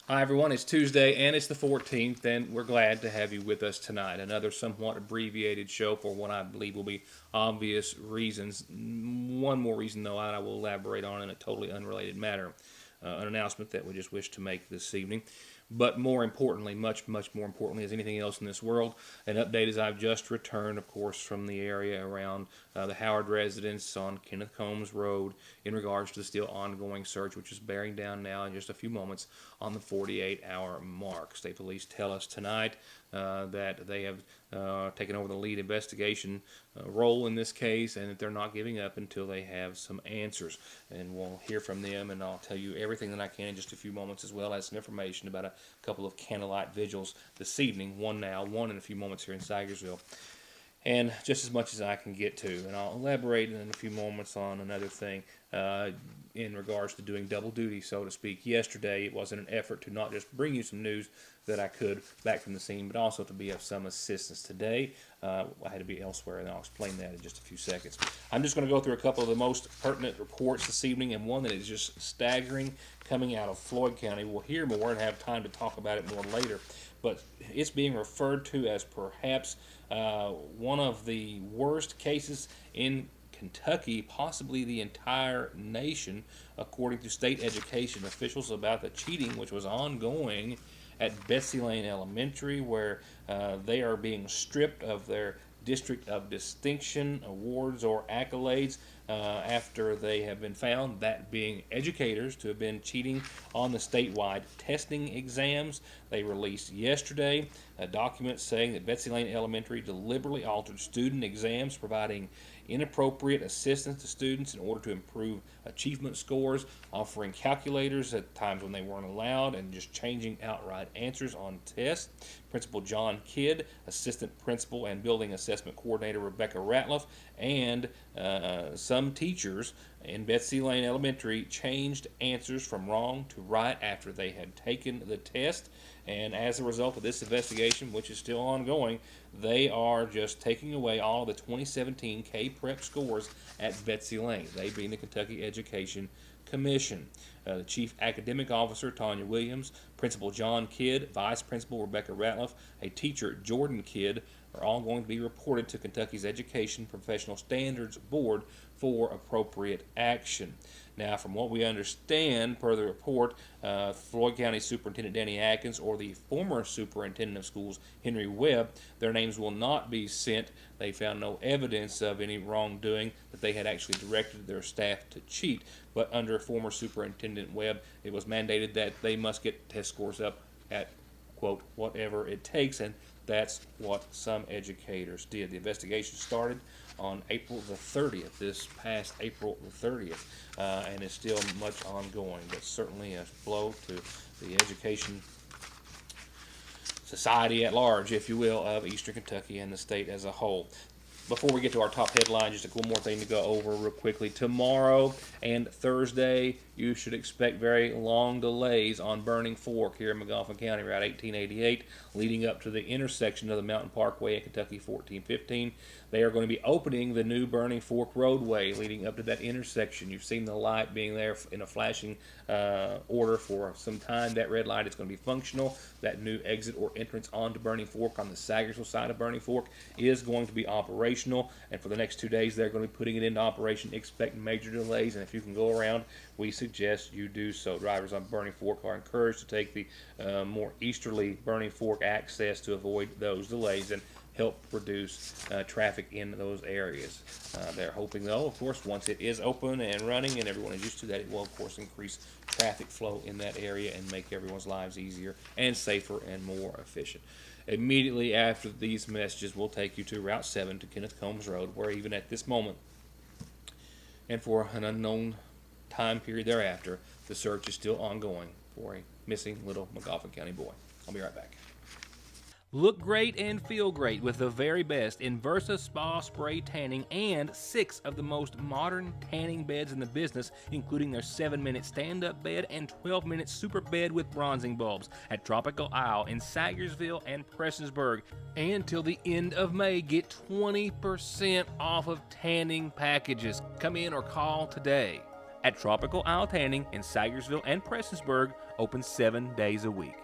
Hi, everyone. It's Tuesday and it's the 14th, and we're glad to have you with us tonight. Another somewhat abbreviated show for what I believe will be obvious reasons. One more reason, though, I will elaborate on in a totally unrelated matter. An announcement that we just wish to make this evening. But more importantly, much more importantly, as anything else in this world, an update as I've just returned, of course, from the area around the Howard residence on Kenneth Combs Road in regards to the still ongoing search, which is bearing down now in just a few moments on the 48-hour mark. State police tell us tonight that they have taken over the lead investigation role in this case, and that they're not giving up until they have some answers. And we'll hear from them, and I'll tell you everything that I can in just a few moments, as well as some information about a couple of candlelight vigils this evening. One now, one in a few moments here in Sagersville. And just as much as I can get to. And I'll elaborate in a few moments on another thing in regards to doing double duty, so to speak. Yesterday, it was an effort to not just bring you some news that I could back from the scene, but also to be of some assistance. Today, I had to be elsewhere, and I'll explain that in just a few seconds. I'm just going to go through a couple of the most pertinent reports this evening, and one that is just staggering coming out of Floyd County. We'll hear more and have time to talk about it more later, but it's being referred to as perhaps one of the worst cases in Kentucky, possibly the entire nation, according to state education officials, about the cheating which was ongoing at Betsy Lane Elementary, where they are being stripped of their District of Distinction awards or accolades after they have been found, that being educators, to have been cheating on the statewide testing exams. They released yesterday a document saying that Betsy Lane Elementary deliberately altered student exams, providing inappropriate assistance to students in order to improve achievement scores, offering calculators at times when they weren't allowed, and just changing outright answers on tests. Principal John Kidd, Assistant Principal and Building Assessment Coordinator Rebecca Ratliff, and some teachers in Betsy Lane Elementary changed answers from wrong to right after they had taken the test. And as a result of this investigation, which is still ongoing, they are just taking away all of the 2017 K-Prep scores at Betsy Lane, they being the Kentucky Education Commission. The Chief Academic Officer, Tanya Williams, Principal John Kidd, Vice Principal Rebecca Ratliff, a teacher, Jordan Kidd, are all going to be reported to Kentucky's Education Professional Standards Board for appropriate action. Now, from what we understand, per the report, Floyd County Superintendent Danny Atkins or the former Superintendent of Schools, Henry Webb, their names will not be sent. They found no evidence of any wrongdoing, that they had actually directed their staff to cheat. But under former Superintendent Webb, it was mandated that they must get test scores up at, quote, whatever it takes, and that's what some educators did. The investigation started on April the 30th, this past April the 30th, and is still much ongoing, but certainly a blow to the education society at large, if you will, of Eastern Kentucky and the state as a whole. Before we get to our top headline, just one more thing to go over real quickly. Tomorrow and Thursday, you should expect very long delays on Burning Fork here in Magoffin County, Route 1888, leading up to the intersection of the Mountain Parkway and Kentucky 1415. They are going to be opening the new Burning Fork roadway leading up to that intersection. You've seen the light being there in a flashing order for some time. That red light is going to be functional. That new exit or entrance onto Burning Fork on the Sagersville side of Burning Fork is going to be operational, and for the next 2 days they're going to be putting it into operation. Expect major delays, and if you can go around, we suggest you do so. Drivers on Burning Fork are encouraged to take the more easterly Burning Fork access to avoid those delays and help reduce traffic in those areas. They're hoping, though, of course, once it is open and running and everyone is used to that, it will, of course, increase traffic flow in that area and make everyone's lives easier and safer and more efficient. Immediately after these messages, we'll take you to Route 7 to Kenneth Combs Road, where even at this moment, and for an unknown time period thereafter, the search is still ongoing for a missing little Magoffin County boy. I'll be right back. Look great and feel great with the very best in Versa Spa Spray Tanning and 6 of the most modern tanning beds in the business, including their 7-minute stand-up bed and 12-minute super bed with bronzing bulbs at Tropical Isle in Sagersville and Prestonsburg. And till the end of May, get 20% off of tanning packages. Come in or call today. at Tropical Isle Tanning in Sagersville and Prestonsburg, open 7 days a week.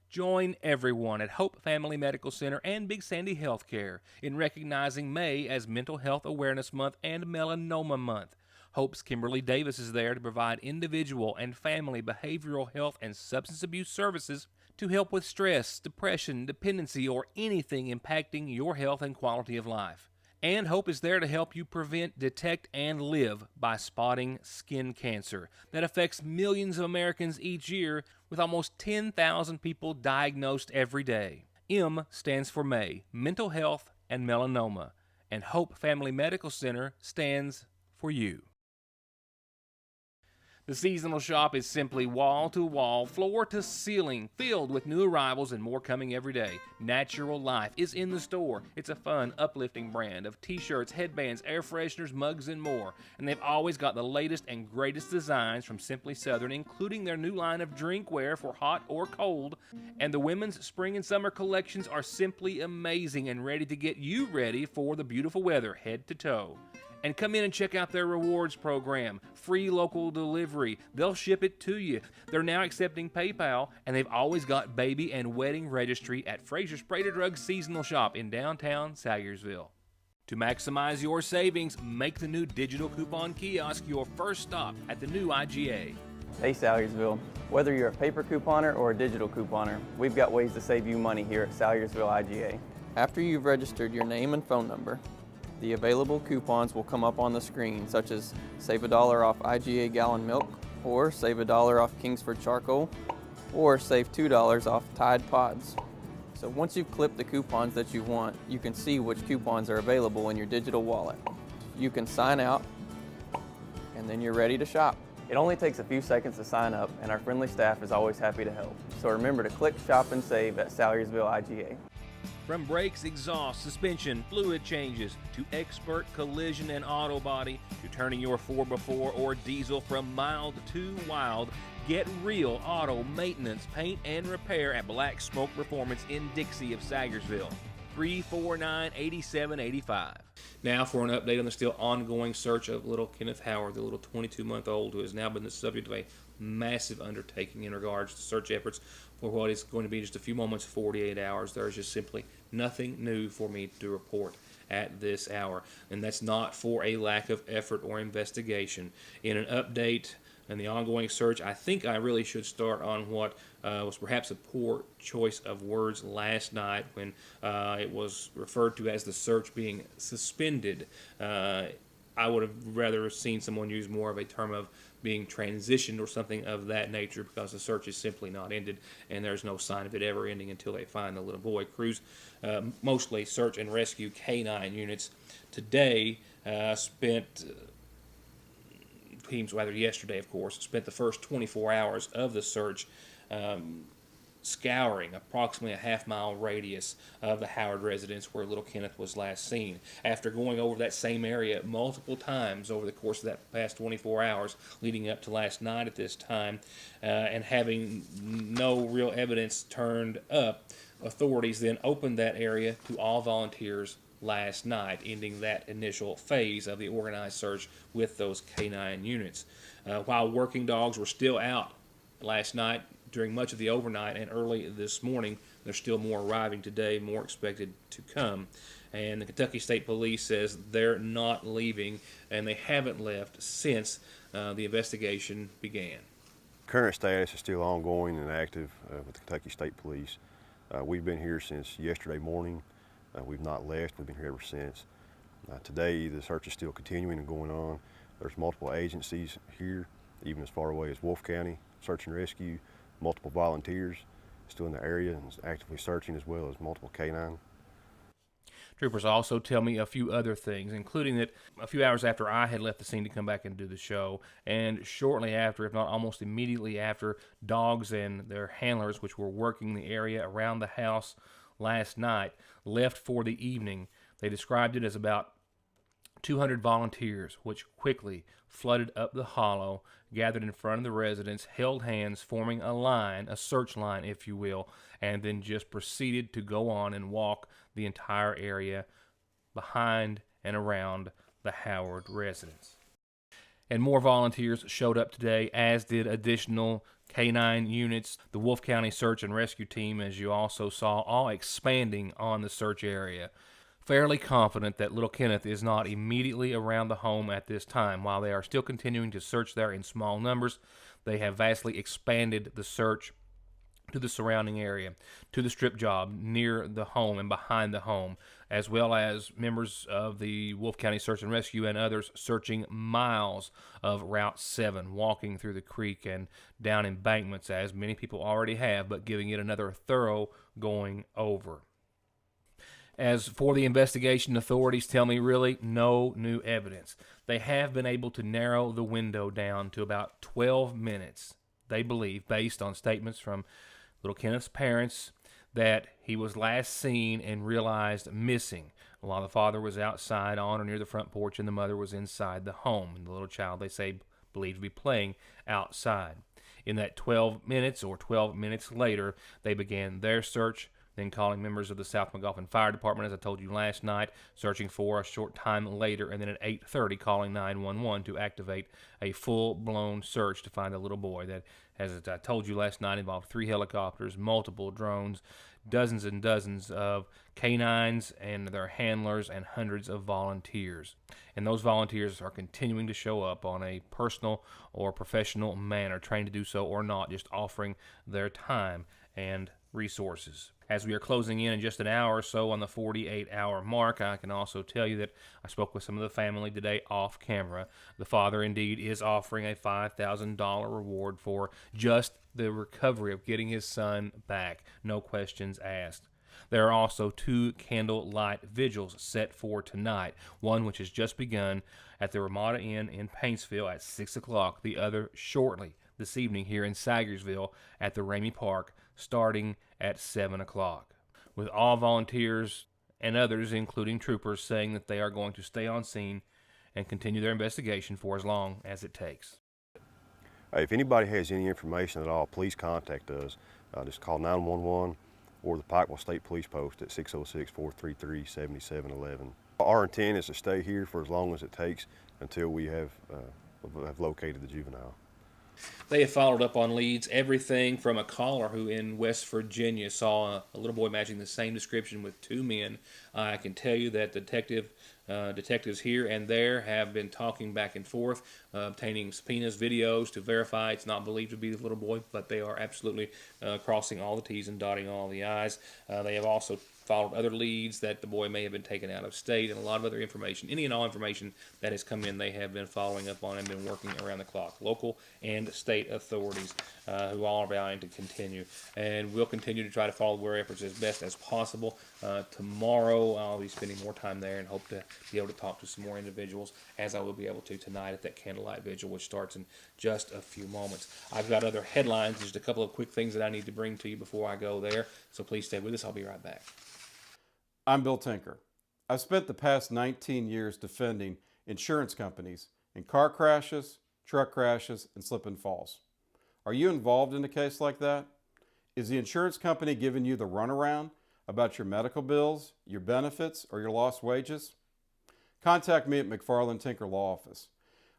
Join everyone at Hope Family Medical Center and Big Sandy Healthcare in recognizing May as Mental Health Awareness Month and Melanoma Month. Hope's Kimberly Davis is there to provide individual and family behavioral health and substance abuse services to help with stress, depression, dependency, or anything impacting your health and quality of life. And Hope is there to help you prevent, detect, and live by spotting skin cancer that affects millions of Americans each year, with almost 10,000 people diagnosed every day. M stands for May, Mental Health and Melanoma, and Hope Family Medical Center stands for you. The seasonal shop is simply wall to wall, floor to ceiling, filled with new arrivals and more coming every day. Natural Life is in the store. It's a fun, uplifting brand of t-shirts, headbands, air fresheners, mugs, and more. And they've always got the latest and greatest designs from Simply Southern, including their new line of drinkware for hot or cold. And the women's spring and summer collections are simply amazing and ready to get you ready for the beautiful weather, head to toe. And come in and check out their rewards program. Free local delivery. They'll ship it to you. They're now accepting PayPal, and they've always got baby and wedding registry at Fraser's Prater Drug Seasonal Shop in downtown Sagersville. To maximize your savings, make the new digital coupon kiosk your first stop at the new IGA. Hey Salyersville, whether you're a paper couponer or a digital couponer, we've got ways to save you money here at Salyersville IGA. After you've registered your name and phone number, the available coupons will come up on the screen, such as save $1 off IGA gallon milk, or save $1 off Kingsford charcoal, or save $2 off Tide Pods. So once you've clipped the coupons that you want, you can see which coupons are available in your digital wallet. You can sign out, and then you're ready to shop. It only takes a few seconds to sign up, and our friendly staff is always happy to help. So remember to click Shop and Save at Salyersville IGA. From brakes, exhaust, suspension, fluid changes, to expert collision and auto body, to turning your 4x4 or diesel from mild to wild, get real auto maintenance, paint, and repair at Black Smoke Performance in Dixie of Sagersville. 349-8785. Now for an update on the still ongoing search of little Kenneth Howard, the little 22-month-old who has now been the subject of a massive undertaking in regards to search efforts for what is going to be just a few moments, 48 hours. There is just simply nothing new for me to report at this hour, and that's not for a lack of effort or investigation. In an update and the ongoing search, I think I really should start on what was perhaps a poor choice of words last night when it was referred to as the search being suspended. I would have rather seen someone use more of a term of being transitioned or something of that nature, because the search is simply not ended and there's no sign of it ever ending until they find the little boy. Crews, mostly search and rescue K-9 units, today yesterday, of course, spent the first 24 hours of the search scouring approximately a half-mile radius of the Howard residence where little Kenneth was last seen. After going over that same area multiple times over the course of that past 24 hours leading up to last night at this time, and having no real evidence turned up, authorities then opened that area to all volunteers last night, ending that initial phase of the organized search with those K-9 units. While working dogs were still out last night during much of the overnight and early this morning, there's still more arriving today, more expected to come. And the Kentucky State Police says they're not leaving, and they haven't left since the investigation began. Current status is still ongoing and active with the Kentucky State Police. We've been here since yesterday morning. We've not left. We've been here ever since. Today, the search is still continuing and going on. There's multiple agencies here, even as far away as Wolfe County, search and rescue, multiple volunteers still in the area and actively searching, as well as multiple K-9. Troopers also tell me a few other things, including that a few hours after I had left the scene to come back and do the show, and shortly after, if not almost immediately after, dogs and their handlers, which were working the area around the house last night, left for the evening. They described it as about 200 volunteers, which quickly flooded up the hollow, gathered in front of the residence, held hands, forming a line, a search line, if you will, and then just proceeded to go on and walk the entire area behind and around the Howard residence. And more volunteers showed up today, as did additional K-9 units, the Wolfe County Search and Rescue Team, as you also saw, all expanding on the search area. Fairly confident that little Kenneth is not immediately around the home at this time. While they are still continuing to search there in small numbers, they have vastly expanded the search to the surrounding area, to the strip job near the home and behind the home, as well as members of the Wolfe County Search and Rescue and others searching miles of Route 7, walking through the creek and down embankments, as many people already have, but giving it another thorough going over. As for the investigation, authorities tell me really no new evidence. They have been able to narrow the window down to about 12 minutes, they believe, based on statements from little Kenneth's parents, that he was last seen and realized missing while the father was outside on or near the front porch and the mother was inside the home. And the little child, they say, believed to be playing outside. In that 12 minutes or 12 minutes later, they began their search, then calling members of the South McGoffin Fire Department, as I told you last night, searching for a short time later, and then at 8:30 calling 911 to activate a full-blown search to find a little boy that, as I told you last night, involved 3 helicopters, multiple drones, dozens and dozens of canines and their handlers, and hundreds of volunteers. And those volunteers are continuing to show up on a personal or professional manner, trained to do so or not, just offering their time and resources. As we are closing in just an hour or so on the 48-hour mark, I can also tell you that I spoke with some of the family today off camera. The father indeed is offering a $5,000 reward for just the recovery of getting his son back. No questions asked. There are also 2 candlelight vigils set for tonight, one which has just begun at the Ramada Inn in Paintsville at 6 o'clock, the other shortly this evening here in Sagersville at the Ramey Park, starting at 7 o'clock. With all volunteers and others, including troopers, saying that they are going to stay on scene and continue their investigation for as long as it takes. If anybody has any information at all, please contact us. Just call 911 or the Pikeville State Police Post at 606-433-7711. Our intent is to stay here for as long as it takes until we have located the juvenile. They have followed up on leads, everything from a caller who in West Virginia saw a little boy matching the same description with 2 men. I can tell you that detectives here and there have been talking back and forth, obtaining subpoenas, videos to verify it's not believed to be the little boy, but they are absolutely crossing all the T's and dotting all the I's. They have also followed other leads that the boy may have been taken out of state, and a lot of other information, any and all information that has come in, they have been following up on and been working around the clock. Local and state authorities who all are vowing to continue, and we'll continue to try to follow their efforts as best as possible. Tomorrow I'll be spending more time there and hope to be able to talk to some more individuals, as I will be able to tonight at that candlelight vigil, which starts in just a few moments. I've got other headlines, just a couple of quick things that I need to bring to you before I go there, so please stay with us. I'll be right back. I'm Bill Tinker. I've spent the past 19 years defending insurance companies in car crashes, truck crashes, and slip and falls. Are you involved in a case like that? Is the insurance company giving you the runaround about your medical bills, your benefits, or your lost wages? Contact me at McFarland Tinker Law Office.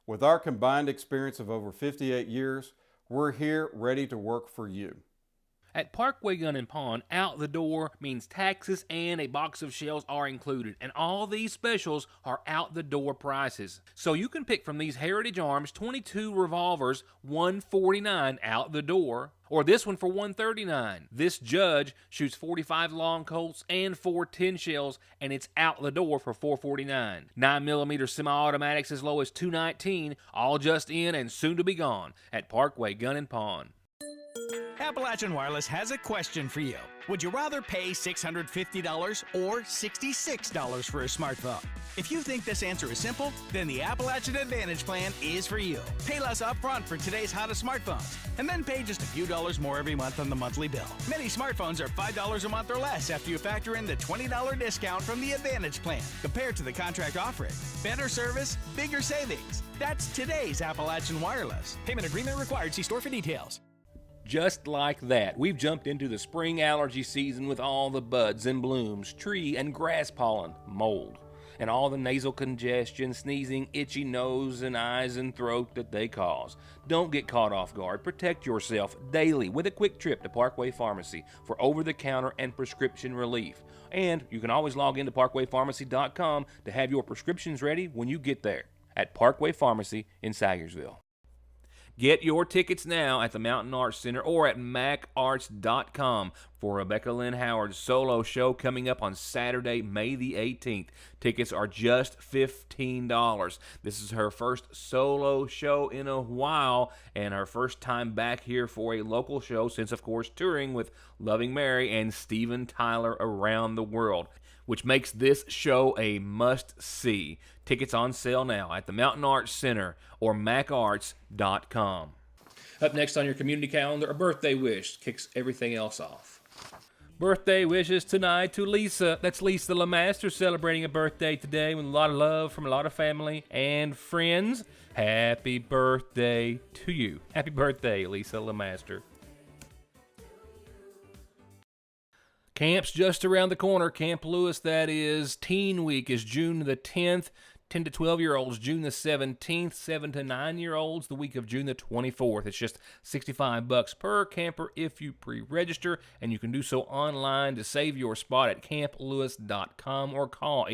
With our combined experience of over 58 years, we're here ready to work for you. At Parkway Gun and Pawn, out the door means taxes and a box of shells are included, and all these specials are out the door prices. So you can pick from these Heritage Arms 22 revolvers, $149 out the door, or this one for $139. This Judge shoots 45 long Colts and 4 10 shells, and it's out the door for $449. 9mm semi-automatics as low as $219, all just in and soon to be gone at Parkway Gun and Pawn. Appalachian Wireless has a question for you. Would you rather pay $650 or $66 for a smartphone? If you think this answer is simple, then the Appalachian Advantage plan is for you. Pay less upfront for today's hottest smartphones, and then pay just a few dollars more every month on the monthly bill. Many smartphones are $5 a month or less after you factor in the $20 discount from the Advantage plan compared to the contract offering. Better service, bigger savings. That's today's Appalachian Wireless. Payment agreement required. See store for details. Just like that, we've jumped into the spring allergy season with all the buds and blooms, tree and grass pollen, mold. and all the nasal congestion, sneezing, itchy nose and eyes and throat that they cause. Don't get caught off guard. Protect yourself daily with a quick trip to Parkway Pharmacy for over-the-counter and prescription relief. And you can always log into parkwaypharmacy.com to have your prescriptions ready when you get there at Parkway Pharmacy in Sayersville. Get your tickets now at the Mountain Arts Center or at macarts.com for Rebecca Lynn Howard's solo show coming up on Saturday, May the 18th. Tickets are just $15. This is her first solo show in a while and her first time back here for a local show since, of course, touring with Loving Mary and Steven Tyler around the world, which makes this show a must-see. Tickets on sale now at the Mountain Arts Center or macarts.com. Up next on your community calendar, a birthday wish kicks everything else off. Birthday wishes tonight to Lisa. That's Lisa LeMaster celebrating a birthday today with a lot of love from a lot of family and friends. Happy birthday to you. Happy birthday, Lisa LeMaster. Camp's just around the corner. Camp Lewis, that is. Teen Week is June the 10th. 10 to 12-year-olds, June the 17th. 7 to 9-year-olds, the week of June the 24th. It's just $65 per camper if you pre-register, and you can do so online to save your spot at camplewis.com or call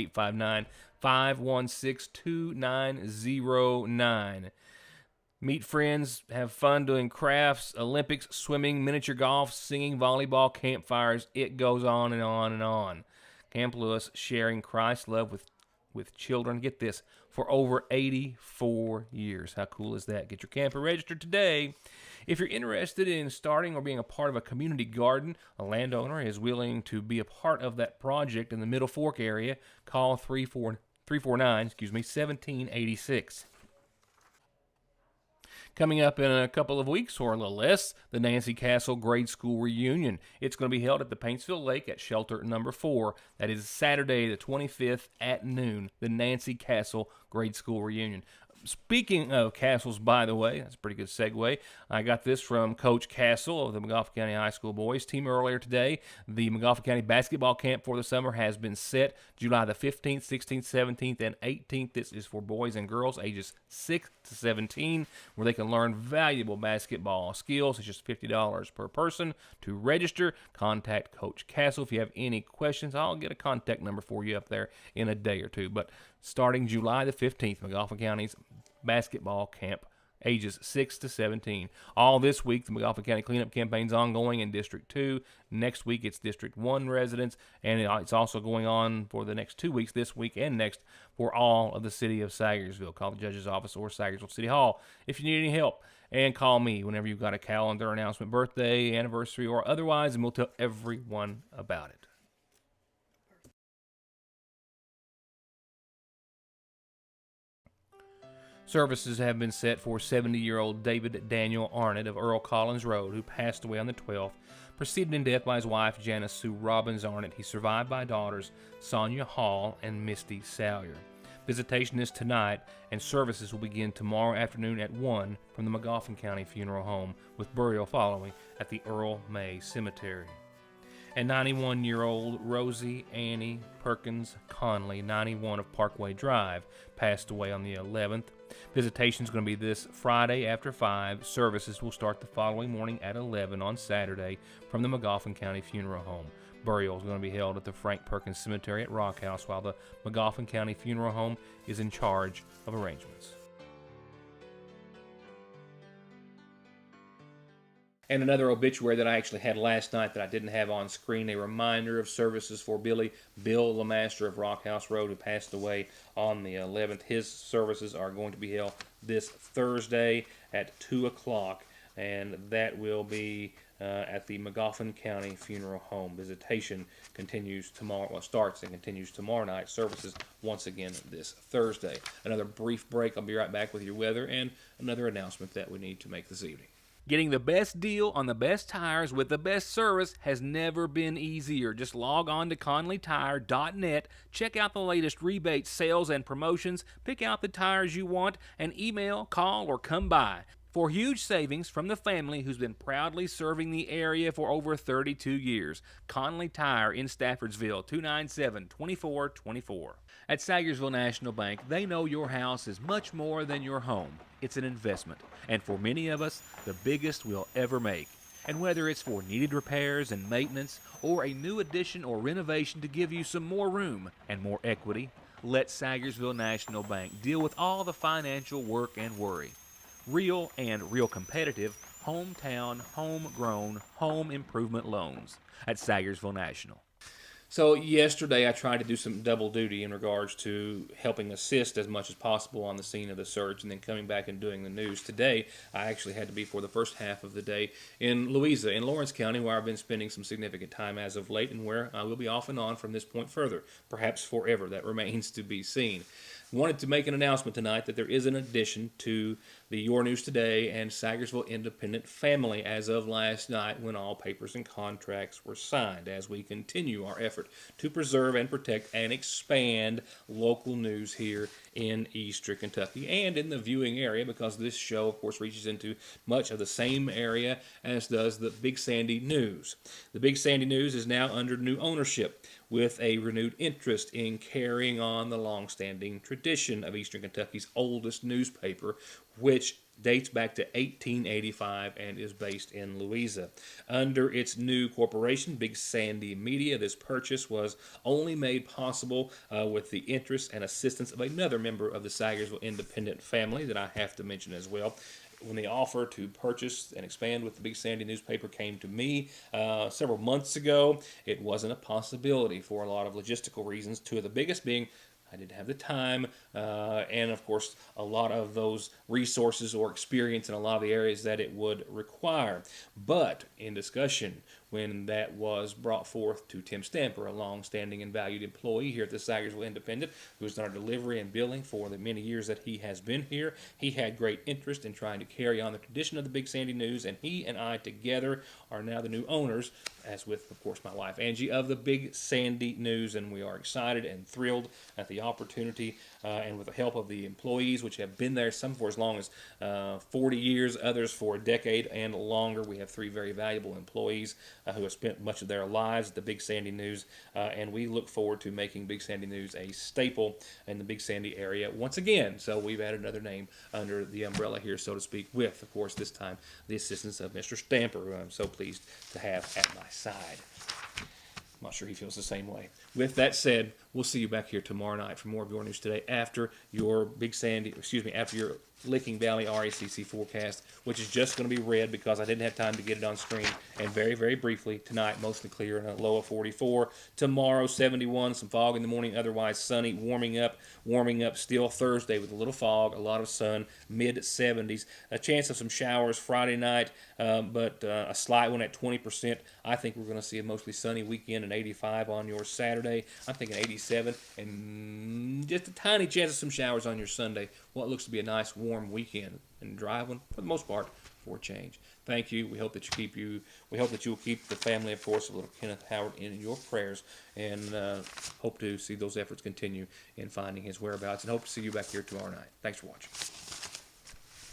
859-516-2909. Meet friends, have fun doing crafts, Olympics, swimming, miniature golf, singing, volleyball, campfires. It goes on and on and on. Camp Lewis sharing Christ's love with children. Get this, for over 84 years. How cool is that? Get your camper registered today. If you're interested in starting or being a part of a community garden, a landowner is willing to be a part of that project in the Middle Fork area. Call 349-1786. Coming up in a couple of weeks or a little less, the Nancy Castle Grade School Reunion. It's going to be held at the Paintsville Lake at Shelter Number 4. That is Saturday the 25th at noon, the Nancy Castle Grade School Reunion. Speaking of castles, by the way, that's a pretty good segue. I got this from Coach Castle of the Magoffin County High School boys team earlier today. The Magoffin County basketball camp for the summer has been set July the 15th, 16th, 17th, and 18th. This is for boys and girls ages 6 to 17, where they can learn valuable basketball skills. It's just $50 per person to register. Contact Coach Castle if you have any questions. I'll get a contact number for you up there in a day or two. But starting July the 15th, Magoffin County's basketball camp, ages 6 to 17. All this week, the Magoffin County cleanup campaign's ongoing in District 2. Next week, it's District 1 residents, and it's also going on for the next 2 weeks, this week and next, for all of the city of Sayersville. Call the judge's office or Sayersville City Hall if you need any help. And call me whenever you've got a calendar announcement, birthday, anniversary, or otherwise, and we'll tell everyone about it. Services have been set for 70-year-old David Daniel Arnett of Earl Collins Road, who passed away on the 12th, preceded in death by his wife, Janice Sue Robbins Arnett. He's survived by daughters Sonia Hall and Misty Salyer. Visitation is tonight, and services will begin tomorrow afternoon at 1 from the Magoffin County Funeral Home, with burial following at the Earl May Cemetery. And 91-year-old Rosie Annie Perkins Conley, 91 of Parkway Drive, passed away on the 11th. Visitation is going to be this Friday after 5. Services will start the following morning at 11 on Saturday from the Magoffin County Funeral Home. Burial is going to be held at the Frank Perkins Cemetery at Rock House, while the Magoffin County Funeral Home is in charge of arrangements. And another obituary that I actually had last night that I didn't have on screen, a reminder of services for Bill LeMaster of Rock House Road, who passed away on the 11th. His services are going to be held this Thursday at 2 o'clock, and that will be at the Magoffin County Funeral Home. Visitation continues tomorrow, starts and continues tomorrow night. Services once again this Thursday. Another brief break. I'll be right back with your weather and another announcement that we need to make this evening. Getting the best deal on the best tires with the best service has never been easier. Just log on to ConleyTire.net, check out the latest rebates, sales, and promotions, pick out the tires you want, and email, call, or come by. For huge savings from the family who's been proudly serving the area for over 32 years. Conley Tire in Staffordsville, 297-2424. At Salyersville National Bank, they know your house is much more than your home. It's an investment, and for many of us, the biggest we'll ever make. And whether it's for needed repairs and maintenance, or a new addition or renovation to give you some more room and more equity, let Salyersville National Bank deal with all the financial work and worry. Real and real competitive, hometown, homegrown, home improvement loans at Salyersville National. So yesterday I tried to do some double duty in regards to helping assist as much as possible on the scene of the search and then coming back and doing the news. Today I actually had to be for the first half of the day in Louisa, in Lawrence County, where I've been spending some significant time as of late and where I will be off and on from this point further, perhaps forever. That remains to be seen. Wanted to make an announcement tonight that there is an addition to the Your News Today and Salyersville Independent family as of last night when all papers and contracts were signed, as we continue our effort to preserve and protect and expand local news here in Eastern Kentucky and in the viewing area, because this show, of course, reaches into much of the same area as does the Big Sandy News. The Big Sandy News is now under new ownership, with a renewed interest in carrying on the long-standing tradition of Eastern Kentucky's oldest newspaper, which dates back to 1885 and is based in Louisa. Under its new corporation, Big Sandy Media, this purchase was only made possible with the interest and assistance of another member of the Salyersville Independent family that I have to mention as well. When the offer to purchase and expand with the Big Sandy newspaper came to me several months ago, it wasn't a possibility for a lot of logistical reasons, two of the biggest being I didn't have the time, and of course a lot of those resources or experience in a lot of the areas that it would require. But in discussion, when that was brought forth to Tim Stamper, a long-standing and valued employee here at the Salyersville Independent, who's done our delivery and billing for the many years that he has been here, he had great interest in trying to carry on the tradition of the Big Sandy News, and he and I together are now the new owners, as with, of course, my wife Angie, of the Big Sandy News, and we are excited and thrilled at the opportunity, and with the help of the employees, which have been there, some for as long as 40 years, others for a decade and longer. We have three very valuable employees who have spent much of their lives at the Big Sandy News, and we look forward to making Big Sandy News a staple in the Big Sandy area once again. So we've added another name under the umbrella here, so to speak, with, of course, this time the assistance of Mr. Stamper, who I'm so pleased to have at my side. I'm not sure he feels the same way. With that said, we'll see you back here tomorrow night for more of Your News Today after your after your Licking Valley RACC forecast, which is just going to be red because I didn't have time to get it on screen. And very, very briefly, tonight, mostly clear and a low of 44. Tomorrow, 71, some fog in the morning, otherwise sunny, warming up still Thursday with a little fog, a lot of sun, mid-70s. A chance of some showers Friday night, but a slight one at 20%. I think we're going to see a mostly sunny weekend and 85 on your Saturday. I'm thinking 87, and just a tiny chance of some showers on your Sunday. What looks to be a nice warm weekend and dry one for the most part for a change. Thank you. We hope that you will keep the family, of course, of little Kenneth Howard in your prayers, and hope to see those efforts continue in finding his whereabouts, and hope to see you back here tomorrow night. Thanks for watching.